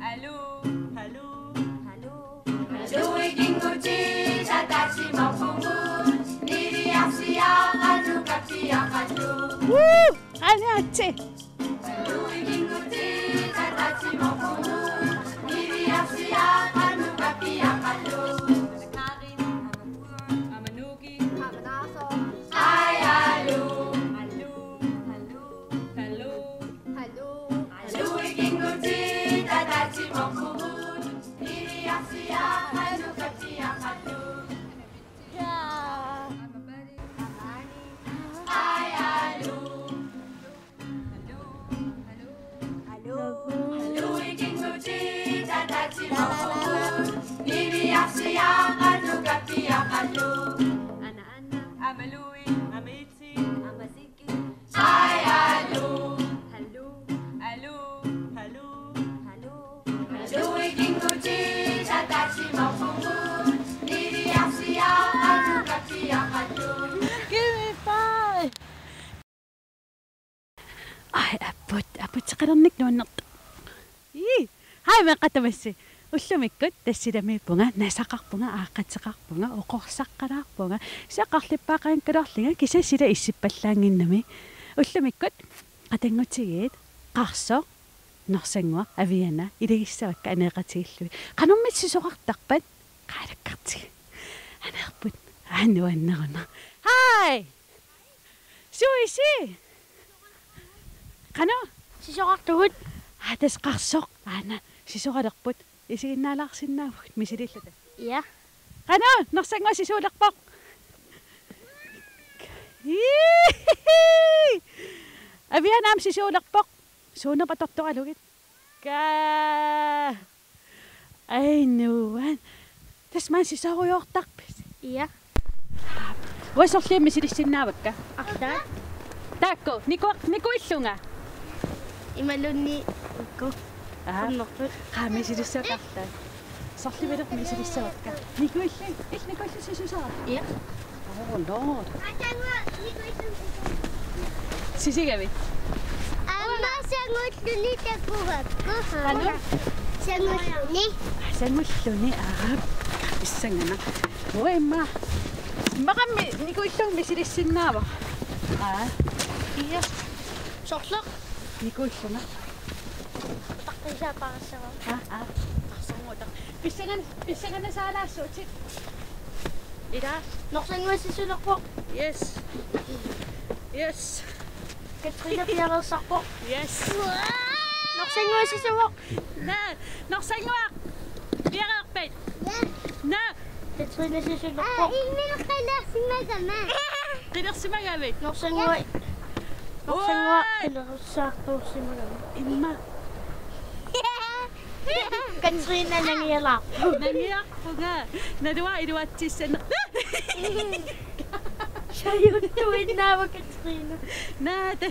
Hallo. Hallo. Hallo. Hallo, ikinguchi, tatachi mapungu. Niri afsiya, anu kapsiya hallo. Anate. Hallo, ikinguchi, tatachi mapungu. Niri afsiya, anu kapsiya hallo. Karin, Amapur, Amanuki, Amanaso. Hi, hallo. Hallo. Hallo. Hallo. Hallo. Hallo, ikinguchi, tatachi mapungu. Niri afsiya, anu kapsiya hallo. Yeah. Amabari. Amani. Hi, hallo. Hallo. Hallo. Hallo. Hallo, ikinguchi, tatachi mapungu. Niri afsiya, anu kapsiya hallo. Ana Ana. Amalui. Amitsi. Amaziki. Hi, hallo. Hallo. Hallo. Hallo. Hallo. Hallo, ikinguchi, tatachi mapungu. Niri afsiya, anu kapsiya hallo. Give me five. Ai, aput saqalernik nuannert. Hai meqatamасси. Уллумиккут тассиламииппунга насақарпунга ааққатеқарпунга оқорсаққалаарпунга сақарлиппаақаан калерлинга кисасила иссиппаллаангиннами уллумиккут қатангутигиит қарсо норсангуа авиана илагиссавакка анеқатигиллуи қанормит сисоқартарпат qaалаккартиг анерпут аануаннеруна хай суиси қано Сисоқартугут. тас қарсоқ аана сисоқалерпут исигиннаалаарсиннаавгут мисилиллута Ja. qano nersangua sisuulerpoq avianaam sisuulerpoq suunerpatortoralugit ka ainuan tasmaan sisoruyortarpis Ja. wasorliammi silissinnaavakka Artaat. taakko nikuillunga Imalunni ukku. Kunnortut. qaami silissaaqartaa sorlivelermi misilissavakka nikuillu nikuillu sisusaa Ja. oh lord sisigavi Amma sangulluni takuvakku. qano Sangulluni. sangulluni issangana uimma maqammi nikuillugmi silissinnaava Ja. Sorloq. nikuillunga Taqisa parasava. qarsormuuta pissangana saalaassuutit ila Norsangua sisulerpoq. yes Katrina piarersarpoq. yes Norsangua sisuwoq. na norsangua piaqarpat na Katrina sisulerpoq. Ilmin qalarsimagama. qilersimagavi Norsangua. Norsangua piarersarpoqsimagam. imma Katrina nangialaq. nangiarpunga nadua iluatsissana Sayuttuinnaava Katrina. naata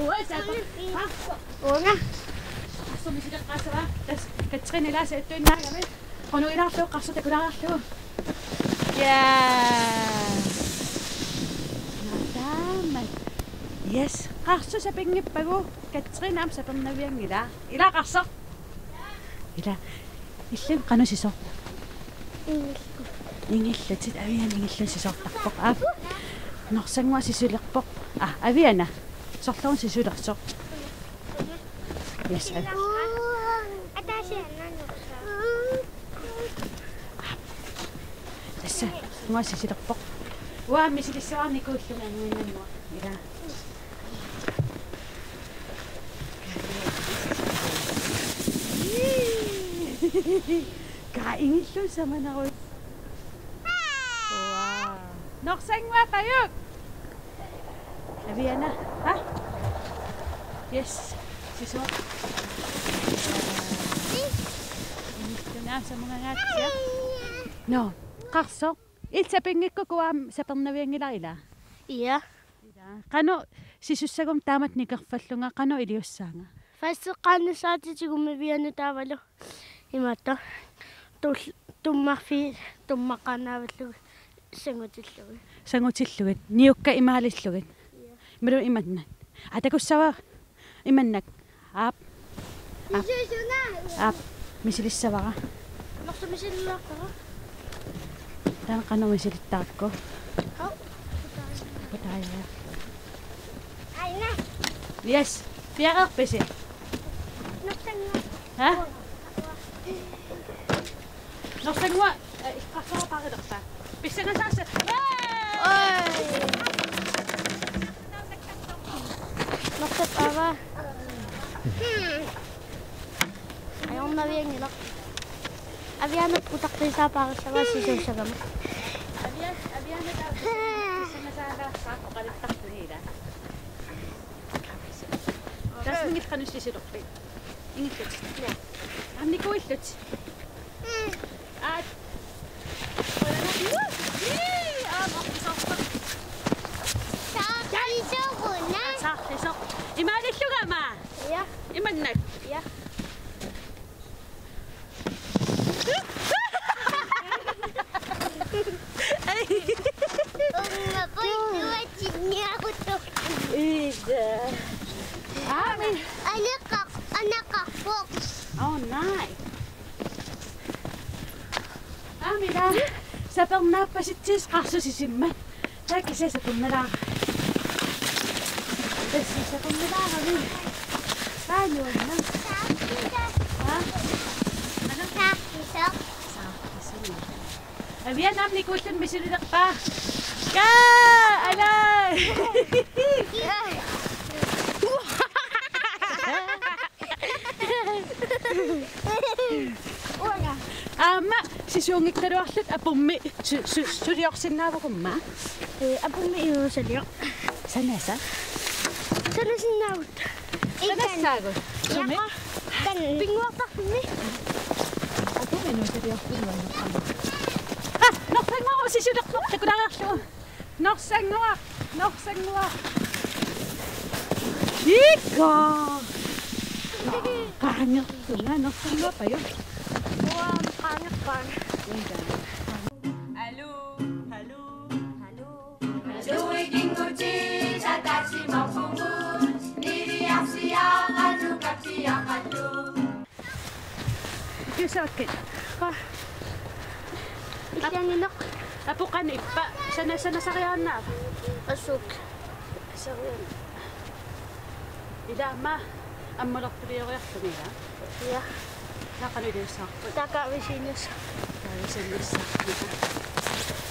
uasaqo Unga. qarsumisiliqqaasava tas Katrina ilaasa ittuinnaagami qonu ilaarlu qarsutakulaarlu Nadamat. Yes, qarsu sapingippagu Katrina am sapernaviangila. Ila qarso. Ila illun qanusiso. Ingillutit avian ingillun sisortarpoq aap. Norsangua sisulerpoq. Aviana. Sorlorun sisulersoq. Yes. Tassa ngua sisilerpoq. Wa misilissaarni kuullunga nguinnannua. Ila. Kaingillun samanaru. Wow. Norsangua payuk. Aviana, ha? Yes. Siso. Ingilluna sa mga ngatsya. No, qarso. Ilsapingikku kuam sapernaviangilarila. Ja. Qano sisussagum taamat nikerfallunga qano iliussaanga. Fasseqaannissaatitigumivianu taavalu. Imatta. Tummarfi tummaqqaanaavallugu sangutillugu. Sangutillugut niukka imaalillugit. Miru imatna. Atakussava Imannak. Ap. Isusuna. Ap. Misilissavaqa. Noqsumisilluartara. Tan qanu misilittaakku. Hau. Putaaya. Aina. Yes. Piaqarpisi. Noqsanna. Ha? Noqsangua iqqassara pariderta. Pissanga saassa. Oi. Noqsat ava. Ayonna viengilaq. Avianat utaqtisa paarsava sisuussagama. Aviana ta. Pissanga saala saaqo qalittaqtuhiila. Tas mingit qanussisilerpi. Ingillut. Amnikuillut. At. Isusuna. Saaqtisoq. Imalillugama. Ja. Imannak. Ja. Umma poi tuwachnya aku tuh. Ida. Ami. Anak kapok. Oh, nice. Ami da. Sapang napasitsis qasu sisimma. Takise sa kumnala. Tasi sa kumnala kami. Tayo na. Ha? Sakisok. Abiyan am ni kutin misilidak pa. Ka! Alay! Ama, sisungik na ruaklit apumi. Suryoqsinnaava kumma. Apumi iusalio. Sanasa? Sanasinaut. Sanassago. Sumi? Kan pingwaqtaqmi. Apumi no suryoqsinnaava. Ah, noqsangua sisudeqluq takunaqarlu. Noqsangua. Ika! Kaangertuna noqsangua payo. Wah, kanakkan. Aduh ginguci satashi maupungu Niri siang adu kapsi yang adu Sakit. Ikanginak. Apukan ipa. Sana sakyan na. Asuk. Saryan. Ida ma. Ang malaktriyo nila. Ja. Nakanoy sakit. Taka visinus. Kaya sa lisa.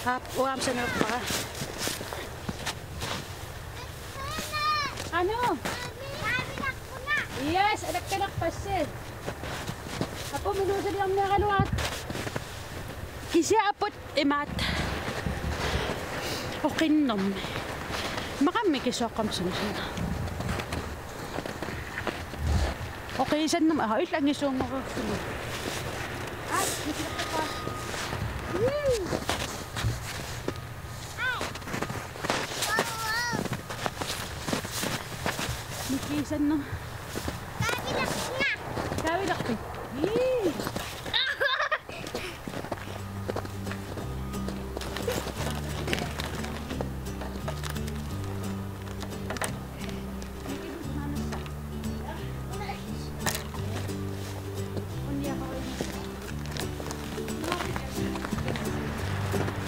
Hap, uam sa pa. Ano? Yes, anak pasil. Apo minuto di ang nakaluat. Kisi apot imat. O kinom. Makami kisokam sunsun. Okay, saan naman? Ay, lang isong makakuli. Ay, nakita pa. Nikisan no. Kawilak pa. Yee!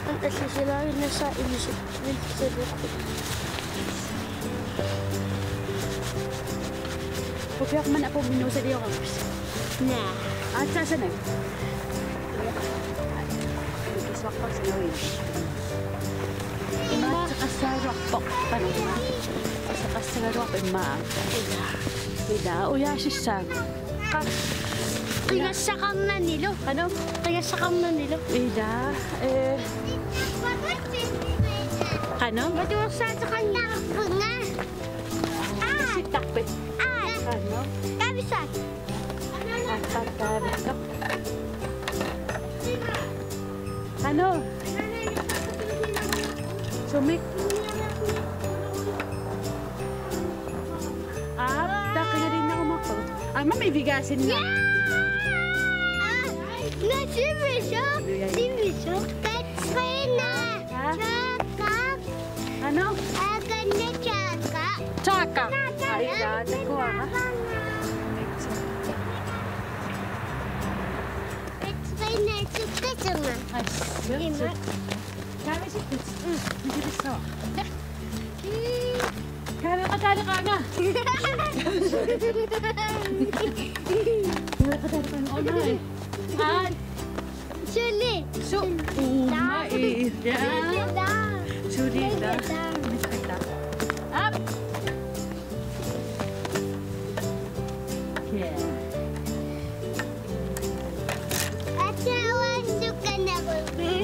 Ang asisilawi na sa inisip. Pupiak man ako minusa diyo kapos. Nah. At sasanay. Nagkiswak pa sa nawin. At saka sa rockpok pa naman. At saka sa rock ma. Ida, uyasis sa. Pinasakam na nilo. Ano? Pinasakam na nilo. Ida, ano? Matuwag sa kanya ko nga. Si Takpe. Ano? Kabisan. At ito. Ano? Sumik. Taki na rin ako mako. Ama, may bigasin na. Na sibisok. Sibisok. Katrina. Ha? Tsaka. Ano? Agan na tsaka. Tsaka. Aika, takuha ka. Kami si Pits. Hindi bisa. Kami kadali ka nga. Kami kadali ka nga. Ano eh? At Suli. Umaida. Sulida. Up. Yeah.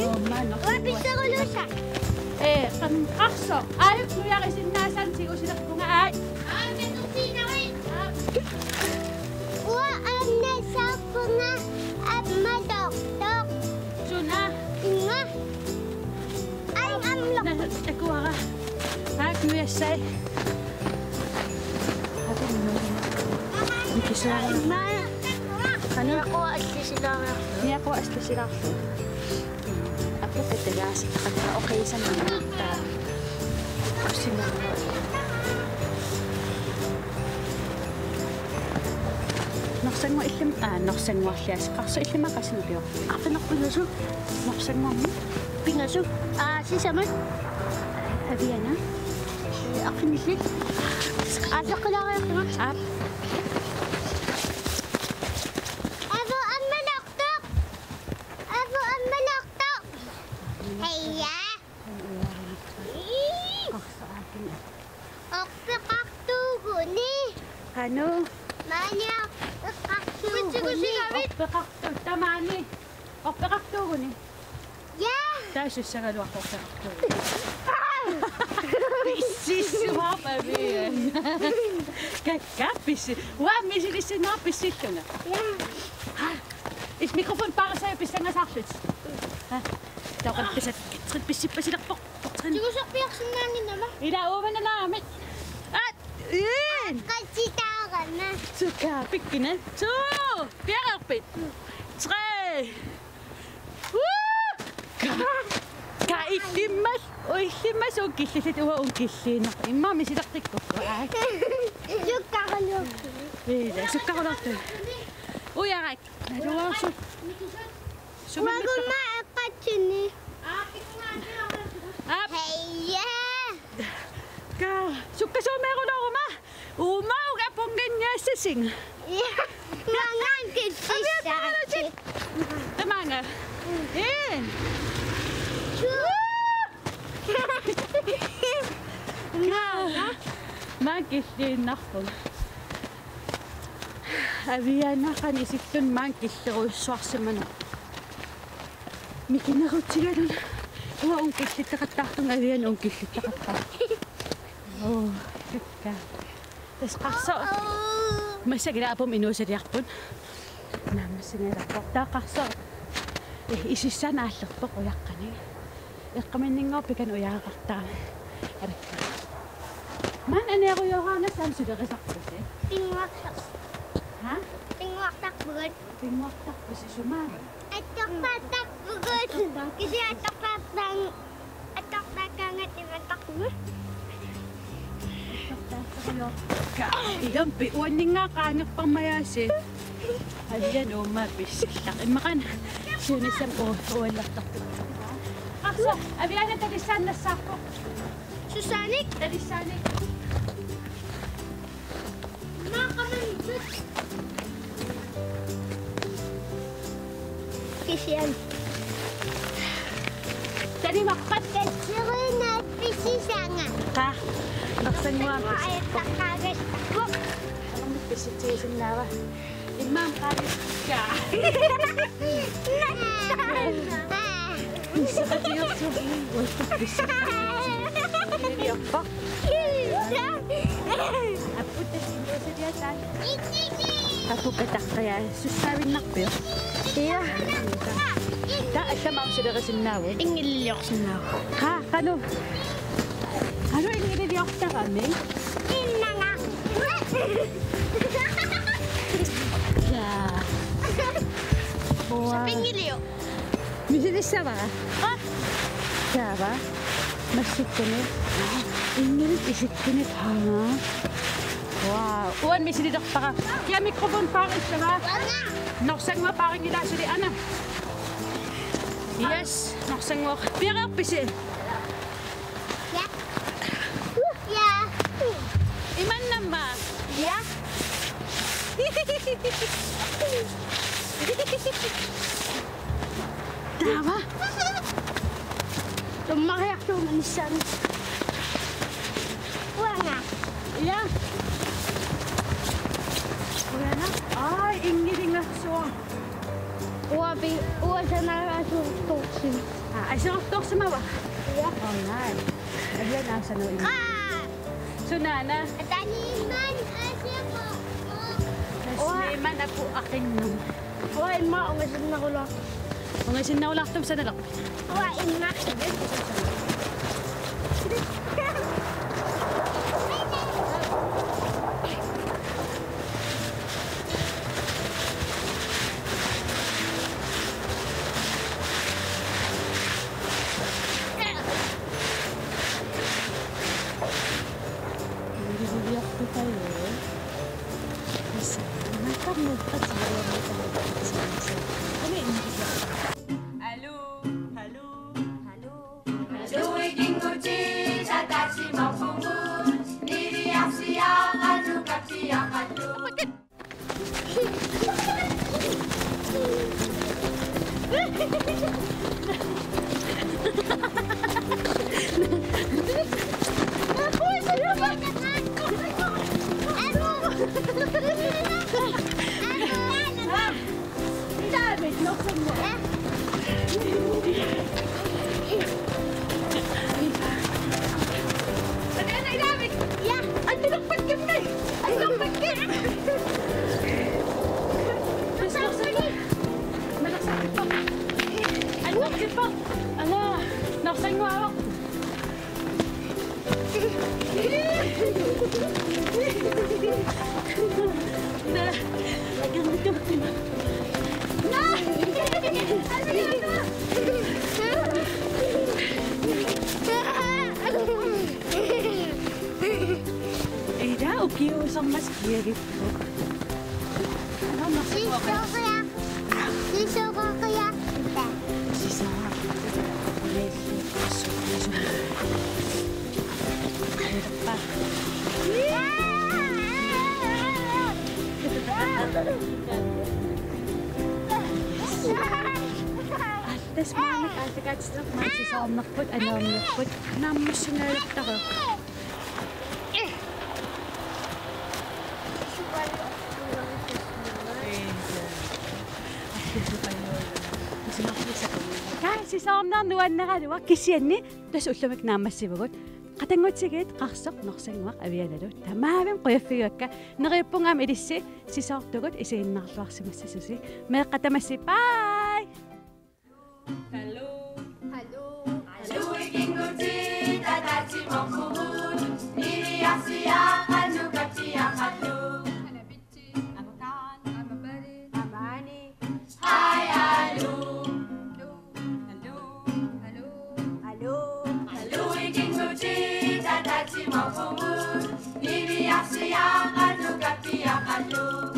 Oh, manok. Kan kakso. Ayok luya kasi nasan sigo sila bunga ay. Suna. Nakuha ka. Ayok luya say. Ate mo. Hindi siya. Ano ako asli sila nga? Hindi ako asli sila. Ako titigas. Okay sa mga. Kasi mga. Naksan mo ilim. Naksan mo siya. Kakso ilim ang kasi nabiyok. Ako na pinasok. Naksan mo mo. Pinasok. Si Saman. Abiyan na. Ako nisli. Asa ko lang kayo. Up. Ano? Tamani. Kakto ko ni. Yeah. Dahil siya nga luwa ko kakto. Pisisuha pa rin. Kakapisi. Wah, may silisin na pisito na. Yeah. Is mikrofon para sa'yo, pisa nga sakit. Ha? Daw ka pisip pa sila po. Siguro sa piyak sinangin naman. Inauman na namin. At, yun! Kasi ka na. So, kapit ka na. So, kapit. Tre! Woo! Kaitimas! Oy, timas o kisisit o kisin. Mami, silaktik ko. Suka ka lang. Suka ko lang ito. Uy, aray. Naluwa ko. Huwag mo maapat yun eh. Up! Hey, yeah! Suka sa meron ako, ma. Umaw ka pong ganyan sising. Yeah. Mangan kasi sa akin. Tama nga. Yan. Magkis din ako. Abiyan na kanisip doon magkis ako swak sa manok. May kinakot sila doon. Uwa, ungkis kita katakong abiyan, ungkis kita katakong. Oh, ka. Tapos kakso. Masagila po minusa diyak po. Namasinira po. Kakso. Isisa na aslok po kuyak ka na. Yak kami ningaw pikan uyak kakta. Arik ka. Man, ano ako Johannes? Saan sudah kasakto siya? Tingwaktak. Ha? Tingwaktak bugod. Tingwaktak po si Sumari. Atok patak bugod. Kasi atok patang. Atok takangat ibatak mo. Ilang piwan din nga kanak pang mayasi. Ayan o, mabis. Takin makan. Sinisam o, wala takot. Kakso, abiyan na talisan na sako. Susanik. Talisanik. Makamanjut. Kisiyan. Tadi makat. Kasirin na pisisanga. Ha? Naksan mo ang pisit. Ay, takagas. Ang pisit siya sinawa. Imam, kalis ka. Isa ka siya sa wala pisit. Hindi ako. Apunta siya sa diyasan. Ako katak kaya susawin nakpil. Iya. Daan siya maang sudah kasinawin. Ingililok sa naw. Ha? Kano? Ano inililiyok na kami? Inanga. Yeah. Wow. Pingilio. Misilis na ba? Ah! Siapa? Masih kene. Ingin isi kene ha. Wow. Uwan, may sinidok pa ka. Kaya mikrofon parang siya ha. Noksang mo parang nila sili ana. Yes, noksang mo. Pira pisi. Ja. Ja. Iman nama. Ja. Tawa. Lumakiyak yung manisan. Wala. Ja. Wala. Ay, ingiling na so. Uwa siya nakakasuksin. Ay, so tok sa mawa. Ja. Oh, nan. Ayan ang sa noon. Ah. So nana, Taniman. Asya po. nasliman ako aking nung. Uwa, ima, umasin na ko lang. Kung ay sinawalak tom sa dalak. Wala ina. Nagbibiyak ko kayo. Isa, nakamod pa sa mga ano yung 조이긴구지 자다시 먹고문 니리 앞시야 아주 값이야 가도 David, noksan mo. Ay, David! Ja. Ay, tinakpan ka na eh! Ay, tinakpan ka! Mas naksan! Malaksan pa! Ay, naksan pa! Ano? Naksan mo ako! Lagyan mo ito. Eh, dah okay usang mas kiri po. Ano Siso nakakuha ka? ko ya. Siso ko kaya. Sisa. Medyo paso. Hirap pa. Atas mami, ate-kats lang. Masisamak po. Ano po? Namusinalak ako. Kasi sa omnang nuwan na kaliwa, kisyan ni, tapos ulamig namas si Bagot. Katangot sigit, kaksak, noksangwak, abiyan na doon. Tamamim, kuya fiyot ka. Nakipo nga medisi, si Sok Dogot, isayin nakaswak si Masasusi. May katamasi, bye! 조이긴구지 자다시 먹고문 니리 앞시야 아주 값이야 가도 하이 알루 조이긴구지 자다시 먹고문 니리 앞시야 아주 값이야 가도